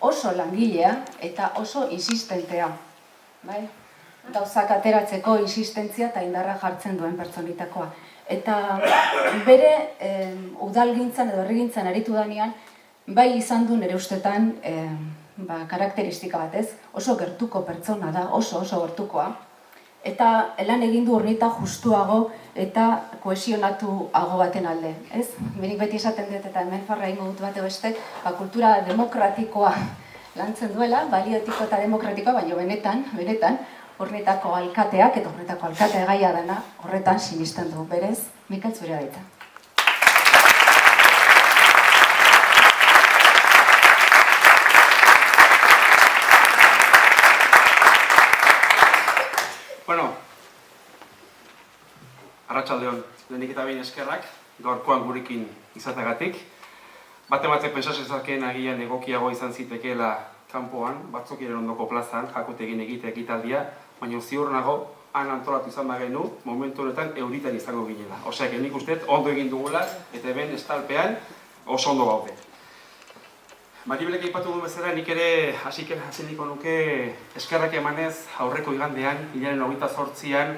oso langilea eta oso insistentea. Gauzak ateratzeko insistentzia eta indarra jartzen duen pertsonitakoa. Eta bere udalgintzan edo herrigintzan aritu danean, bai izan du nire ustetan karakteristika bat ez, oso gertuko pertsona da, oso gertukoa. Eta lan egin du Urnieta justuago eta kohesionatuago baten alde, ez? Benik beti esaten dut eta hemen farra ingo dut bate beste, kultura demokratikoa lantzen duela, baliotiko eta demokratikoa, baina benetan, Urnietako alkateak eta Urnietako alkatea gaia dena horretan sinisten du, berez, Mikel zurea daitza. Bueno, arratsaldeon, lehenik eta behin eskerrak, gaurkoan gurekin izateagatik. Bate-batek pentsazezakeen agian egokiago izan zitekeela kanpoan, batzuk ere ondoko plazan, jakotegin ekitaldia, baina ziur nago, han antolatu izan bagenu, momentu honetan euritan izango ginela. Osea, nik uste ondo egin dugula, eta hemen estalpean oso ondo gaude. Maribelek aipatu du bezala, nik ere hasiko nuke eskerrak emanez aurreko igandean, hilaren 28an,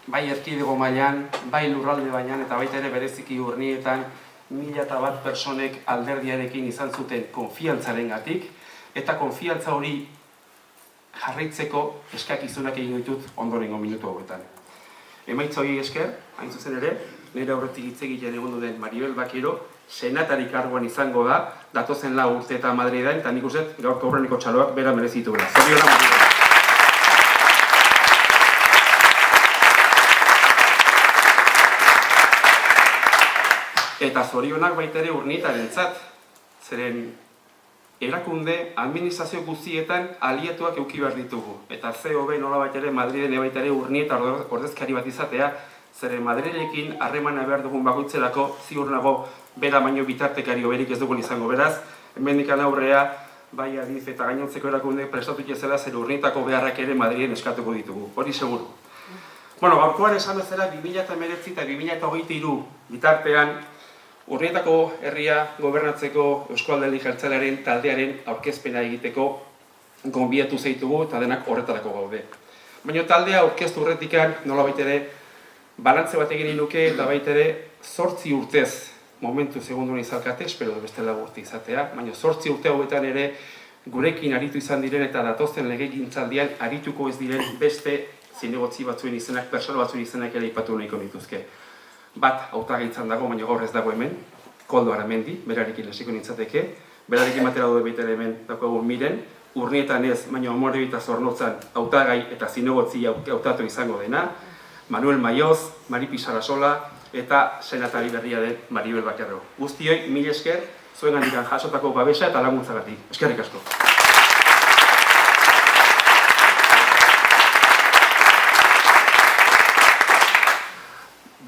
bai erkidego mailan, bai lurralde bailan, eta baita ere bereziki Urnietan, 1001 personek alderdiarekin izan zuten konfiantzarengatik, eta konfiantza hori jarraitzeko eskakizunak egin ditut ondorengo minutu hauetan. Emaitza hori esker, hain zuzen ere, nire aurretik hitz egiten egon den Maribel Bakero, senatari karguan izango da, datozen 4 urte eta Madrilen, eta nik uste gaurko aurreneko txaloak bera merezitu gara. Zoriona Maribel. Eta zorionak baita ere Urnietarentzat, zeren erakunde, administrazio guztietan aliatuak eduki behar ditugu. Eta ze hobe nola baita ere Madriden baita ere Urnieta ordezkari bat izatea, zeren Madrilekin harremana behar dugun bakoitzelako ziur nago bera baino bitartekari hoberik ez dugun izango. Beraz, hemendik aurrea, bai Adiz eta gainontzeko erakunde prestatuko zela zer Urnietako beharrak ere Madriden eskatuko ditugu. Hori seguru. Bueno, gaurkoan esan bezala 2019 eta 2023 bitartean Urnietako herria gobernatzeko Eusko Alderdi Jeltzalearen taldearen aurkezpena egiteko gonbidatu zaitugu eta denak horretarako gaude. Baina taldea aurkeztu horretikan nolabait ere balantze bat egin nuke eta baita ere 8 urtez momentu segunduen izalkate, espero da beste 4 urte izatea, baina 8 urte hauetan ere gurekin aritu izan diren eta datozen legegintzaldian arituko ez diren beste zinegotzi batzuen izenak, pertsona batzuen izenak ere aipatu nahiko nituzke. Bat hautagaitzan dago, baina gaur ez dago hemen, Koldo Aramendi, berarekin hasiko nintzateke, berarekin batera daude baita hemen daukagu Miren, Urnietan ez, baina Amore eta Zornotzan hautagai eta zinegotzi hautatu izango dena, Manuel Maioz, Maripi Sarasola eta senatari berria den Maribel Bakero. Guztioi, mila esker, zuengandik jasotako babesa eta laguntzagatik. Eskerrik asko.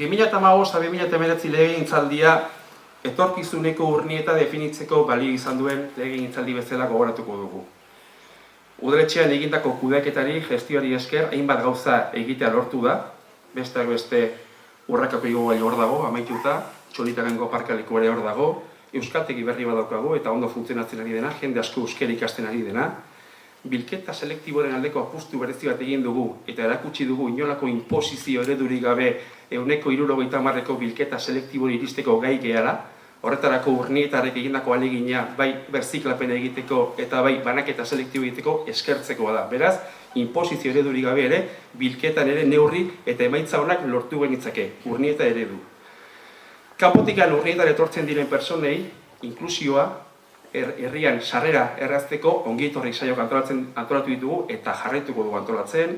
2015 eta 2019 legegintzaldia etorkizuneko Urnieta definitzeko balio izan duen legegintzaldi bezala gogoratuko dugu. Udaletxean egindako kudeaketari, gestioari esker, hainbat gauza egitea lortu da, besteak beste Urrakako igogailu hor dago, amaituta, Txolitagango parkaliko ere hor dago, euskaltegi berri badaukago eta ondo funtzionatzen ari dena, jende asko euskera ikasten ari dena, bilketa selektiboren aldeko apustu berezi bat egin dugu eta erakutsi dugu inolako inposizio eredurik gabe 170ko bilketa selektibori iristeko gai gehala, horretarako Urnietarrek egindako ahalegina bai berziklapen egiteko eta bai banaketa selektibo egiteko eskertzekoa da. Beraz, inposizio eredurik gabe ere, bilketan ere neurri eta emaitza honak lortu genitzake, Urnieta eredu. Kanpotikan Urnietar etortzen diren personei, inklusioa, herrian sarrera errazteko ongietorri saioak antolatu ditugu eta jarraituko dugu antolatzen,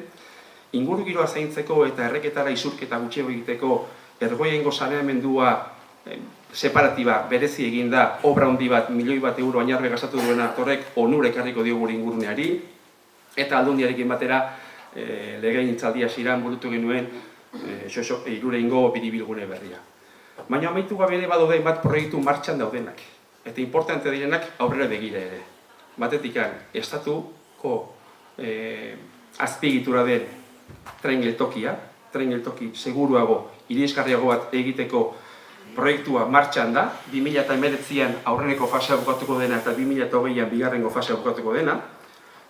ingurugiroa zaintzeko eta erreketara isurketa gutxiago egiteko Ergoiengo saneamendua separatiba berezi egin da, obra handi bat, €1.000.000 añarbe gastatu duena horrek onure ekarriko dio gure inguruneari, eta aldundiarekin batera legegintzaldia hasieran burutu genuen Irureingo biribilgune berria. Baina amaitu gabe ere badaude bat proiektu martxan daudenak. Eta importante direnak aurrera begira ere. Batetikan, estatuko azpiegitura den tren geltoki seguruago, irisgarriago bat egiteko proiektua martxan da, 2019an aurreneko fasea bukatuko dena eta 2020an bigarrengo fasea bukatuko dena,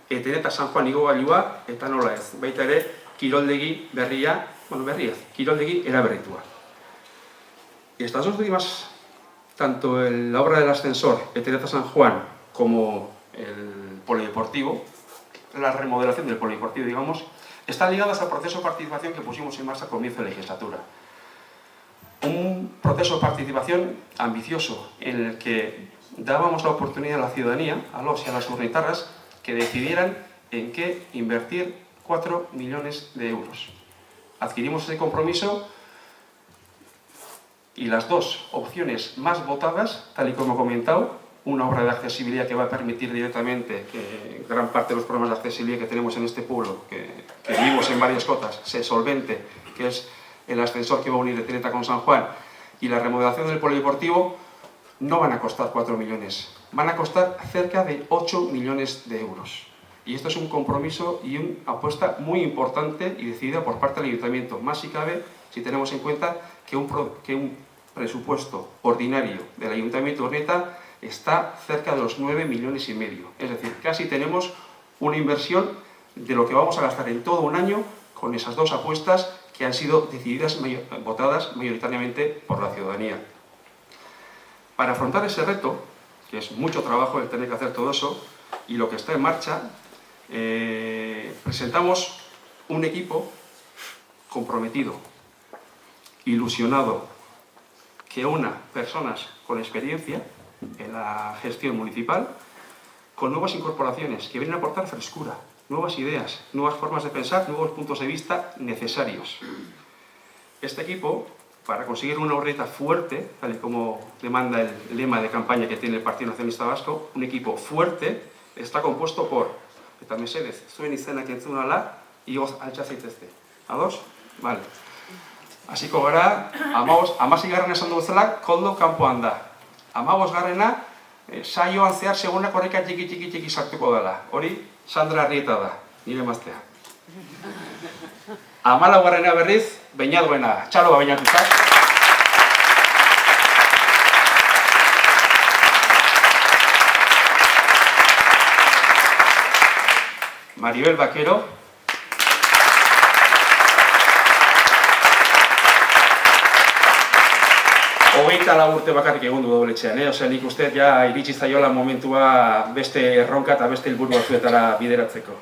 eten eta San Juan igogailua eta nola ez, baita ere kiroldegi berria, kiroldegi eraberritua. Y estas dos últimas, tanto la obra del ascensor eten eta San Juan como el polideportivo, la remodelación del polideportivo, digamos, están ligadas al proceso de participación que pusimos en marcha a comienzo de legislatura. Un proceso de participación ambicioso en el que dábamos la oportunidad a la ciudadanía, a los y a las urnitarras, que decidieran en qué invertir 4 millones de euros. Adquirimos ese compromiso y las dos opciones más votadas, tal y como he comentado, una obra de accesibilidad que va a permitir directamente que gran parte de los problemas de accesibilidad que tenemos en este pueblo, que vivimos en varias cotas, se solvente, que es el ascensor que va a unir Eteneta con San Juan, y la remodelación del polideportivo, no van a costar 4 millones, van a costar cerca de 8 millones de euros. Y esto es un compromiso y una apuesta muy importante y decidida por parte del Ayuntamiento, más si cabe si tenemos en cuenta que un presupuesto ordinario del Ayuntamiento de Urnieta está cerca de los 9,5 millones. Es decir, casi tenemos una inversión de lo que vamos a gastar en todo un año con esas dos apuestas que han sido decididas, votadas mayoritariamente por la ciudadanía. Para afrontar ese reto, que es mucho trabajo el tener que hacer todo eso, y lo que está en marcha, presentamos un equipo comprometido, ilusionado, que una personas con experiencia en la gestión municipal, con nuevas incorporaciones que vienen a aportar frescura, nuevas ideas, nuevas formas de pensar, nuevos puntos de vista necesarios. Este equipo, para conseguir una Urnieta fuerte, tal y como demanda el lema de campaña que tiene el Partido Nacionalista Vasco, un equipo fuerte, está compuesto por, eta mesedez, zuen izenak entzun ala, igoz altxa zaitezte. Ados? Vale. Hasiko gara, 16garren esan dugu zela, koldo kanpoan da. 15garrena, saioan zehar segunak horreka txiki sartuko dela. Hori, Sandra Arrieta da, nire emaztea. 14garrena berriz, Beñaduena, txaloa Beñatutzak. Maribel Vaquero. Hogeita lau urte bakarrik egon du Odoletxean, Osea, nik uste ja iritsi zaiola momentua beste erronka eta beste helburu batzuetara bideratzeko.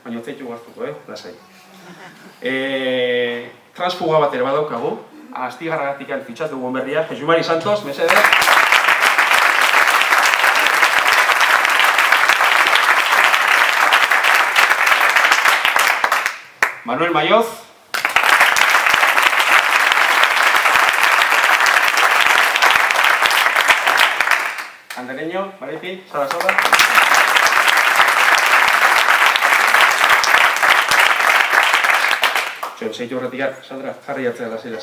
Baina otzeitu gaztuko, lasai. Transfuga bat ere badaukagu, Astigarragatik fitxatu dugun berria, Jesus Mari Santos, mesedez. Manuel Mayoz. Andereño, Maripi, Sarasota. Seitu horretikar, Sandra, jarri hartzea lasai.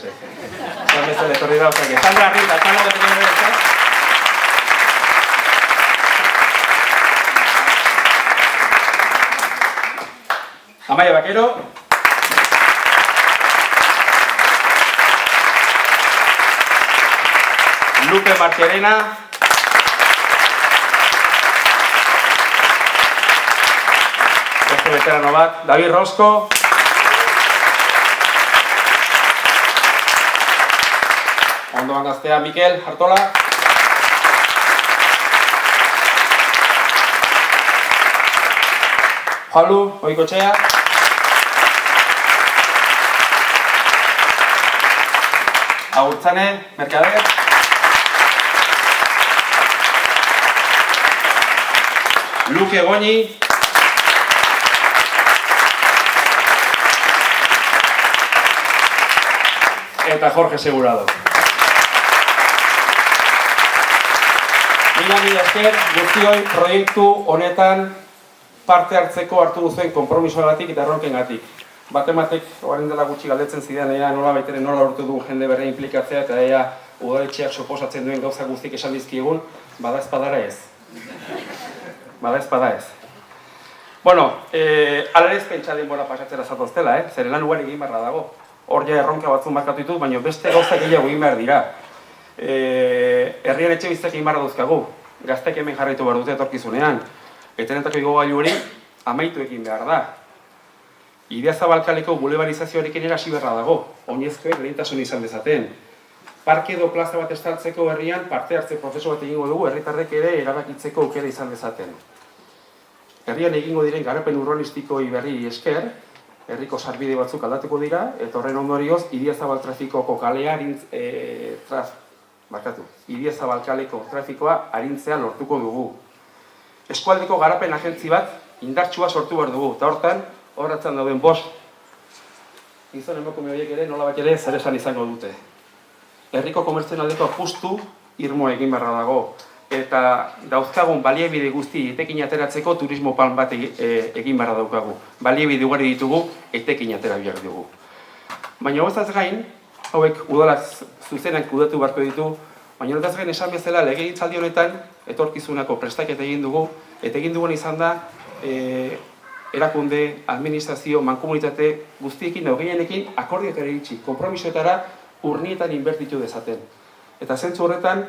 Zamezale, torri da, osake. Sandra, Arrieta, txalo betik nire. Amaia Vaquero. Lupe Martiarena. Este veterano bat, David Rosco. Ondoan gaztea, Mikel Artola. Pablo Oikoetxea. Agurtzane, Mercader. Luke Goñi. Eta Jorge Segurado. Mila esker guztioi proiektu honetan parte hartzeko hartu duzuen konpromisoagatik eta erronkengatik. Batematek, orain dela gutxi galdetzen zidan, nola baiteren nola lortu duen jende berre implikatzea eta ea udaletxeak suposatzen duen gauza guztik esan dizkiegun, bada ezpadara ez. Bada ezpada ez. Bueno, ala ez pentsa denbora pasatzera zatoztela, zeren lan ugari egin barra dago. Hor ja erronka batzun markatu ditut, baina beste gauza gehiago egin behar dira. herrian etxe bizitzak egin barra duzkagu, gaztek hemen jarraitu behar dute etorkizunean, eta netako igogailu hori amaitu egin behar da. Idiazabalkaleko bulebarizazioarekin erasi beharra dago, oinezkoek lehentasun izan dezaten. Parke edo plaza bat estaltzeko herrian parte hartze prozesu bat egingo dugu, herritarrek ere erabakitzeko aukera izan dezaten. Herrian egingo diren garapen urbanistiko berri esker, herriko sarbide batzuk aldatuko dira, eta horren ondorioz, Idiazabal-trafikoko kalea Idiazabalkaleko trafikoa arintzea lortuko dugu. Eskualdeko garapen agentzi bat indartsua sortu behar dugu, eta hortan, horretzen dauden bost gizon emakume horiek ere nolabait ere zer esan izango dute. Herriko komertzioen aldeko apustu irmoa egin beharra dago, eta dauzkagun baliabide guzti etekin ateratzeko turismo plan bat egin beharra daukagu. Baliabide ugari ditugu, etekin atera behar dugu. Baina hauetaz gain, hauek udalak zuzenak kudatu beharko ditu, baina hauetaz gain esan bezala legegintzaldi honetan etorkizunako prestaketa egin dugu, eta egin dugun izan da erakunde, administrazio, mankomunitate guztiekin edo gehienekin akordioetara iritsi, konpromisoetara urnietan inbertitu dezaten. Eta zentzu horretan,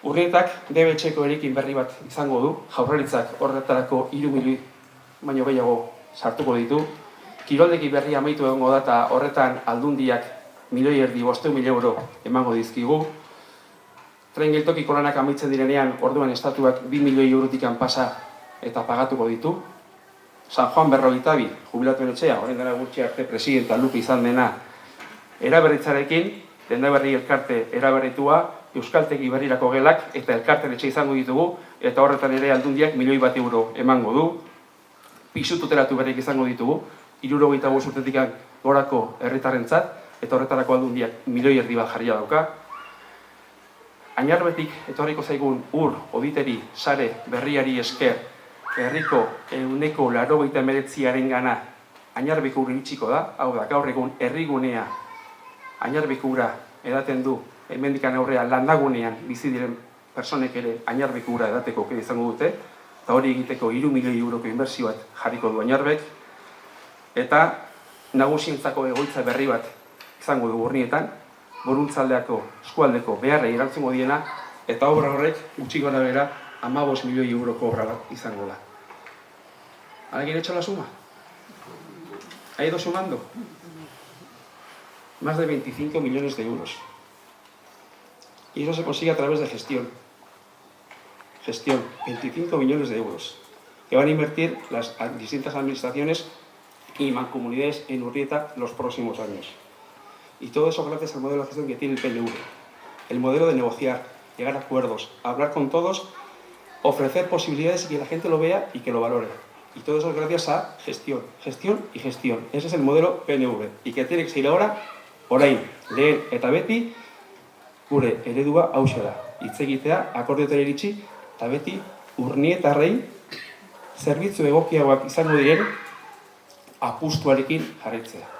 urnietak DB-etxeko erikin berri bat izango du, Jaurlaritzak horretarako 3 milioi baino gehiago sartuko ditu. Kiroldegi berri amaitu egongo da eta horretan aldundiak 1,500,000 euro emango dizkigu. Tren geltokiko lanak amaitzen direnean, orduan estatuak 2 milioi eurotik pasa eta pagatuko ditu. San Juan 42, jubilatuen etxea, orain dela gutxi arte presidenta Lupe izan dena, eraberritzarekin, Dendaberri elkarte eraberritua, Euskaltegi berrirako gelak eta elkarten etxe izango ditugu, eta horretan ere aldundiak 1,000,000 euro emango du. Pisu tutelatu berrik izango ditugu, 75 urtetik gorako herritarrentzat, eta horretarako aldundiak 1,500,000 bat jarria dauka. Añarbetik etorriko zaigun ur, oditeri, sare, berriari esker, herriko 189 gana Añarbeko ur iritsiko da, hau da, gaur egun herrigunea Añarbeko ura edaten du, hemendikan aurrean landagunean bizi diren personek ere Añarbeko ura edateko aukera izango dute, eta hori egiteko 3 milioi euroko inbertsio bat jarriko du Añarbek, eta nagusientzako egoitza berri bat izango du Urnietan, Boruntzaldeako eskualdeko beharrei erantzungo diena, eta obra horrek gutxi gora bera 15 milioi euroko obra bat izango da. ¿Alguien ha hecho la suma? ¿Ha ido sumando? Más de 25 millones de euros. Y eso se consigue a través de gestión. Gestión, 25 millones de euros, que van a invertir las distintas administraciones y mancomunidades en Urnieta los próximos años. Y todo eso gracias al modelo de gestión que tiene el PNV. El modelo de negociar, llegar a acuerdos, hablar con todos, ofrecer posibilidades y que la gente lo vea y que lo valore. Y todo eso es gracias a gestión, gestión y gestión. Ese es el modelo PNV. Y que tiene que seguir ahora, orain, lehen eta beti, gure eredua hauxe da. Hitz egitea, akordioetara iritsi, eta beti urnietarrei zerbitzu egokiagoak izango diren apustuarekin jarraitzea.